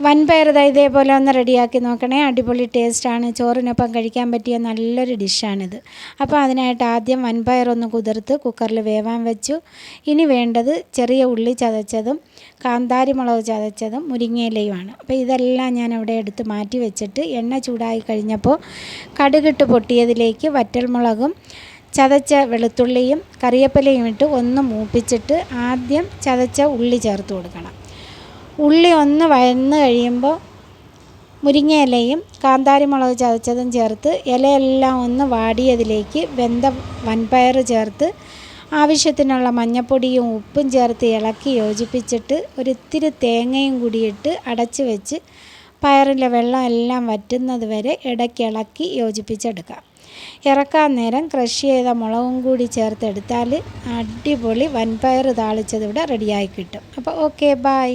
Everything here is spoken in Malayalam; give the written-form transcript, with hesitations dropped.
വൻപയർ ദാ ഇതേപോലെ ഒന്ന് റെഡിയാക്കി നോക്കണേ. അടിപൊളി ടേസ്റ്റാണ്. ചോറിനൊപ്പം കഴിക്കാൻ പറ്റിയ നല്ലൊരു ഡിഷാണിത്. അപ്പോൾ അതിനായിട്ട് ആദ്യം വൻപയർ ഒന്ന് കുതിർത്ത് കുക്കറിൽ വേവാൻ വെച്ചു. ഇനി വേണ്ടത് ചെറിയ ഉള്ളി ചതച്ചതും കാന്താരി മുളക് ചതച്ചതും മുരിങ്ങയിലയുമാണ്. അപ്പോൾ ഇതെല്ലാം ഞാൻ അവിടെ എടുത്ത് മാറ്റി വെച്ചിട്ട് എണ്ണ ചൂടായി കഴിഞ്ഞപ്പോൾ കടുകിട്ട് പൊട്ടിയതിലേക്ക് വറ്റൽമുളകും ചതച്ച വെളുത്തുള്ളിയും കറിവേപ്പിലയും ഇട്ട് ഒന്ന് മൂപ്പിച്ചിട്ട് ആദ്യം ചതച്ച ഉള്ളി ചേർത്ത് കൊടുക്കണം. ഉള്ളി ഒന്ന് വഴന്ന് കഴിയുമ്പോൾ മുരിങ്ങയിലയും കാന്താരി മുളക് ചതച്ചതും ചേർത്ത് ഇലയെല്ലാം ഒന്ന് വാടിയതിലേക്ക് വെന്ത വൻപയർ ചേർത്ത് ആവശ്യത്തിനുള്ള മഞ്ഞൾപ്പൊടിയും ഉപ്പും ചേർത്ത് ഇളക്കി യോജിപ്പിച്ചിട്ട് ഒരിത്തിരി തേങ്ങയും കൂടിയിട്ട് അടച്ച് വെച്ച് പയറിലെ വെള്ളം എല്ലാം വറ്റുന്നത് വരെ ഇടയ്ക്ക് ഇളക്കി യോജിപ്പിച്ചെടുക്കാം. ഇറക്കാൻ നേരം ക്രഷ് ചെയ്ത മുളകും കൂടി ചേർത്തെടുത്താൽ അടിപൊളി വൻപയർ താളിച്ചതിവിടെ റെഡിയായി കിട്ടും. അപ്പോൾ ഓക്കെ, ബൈ.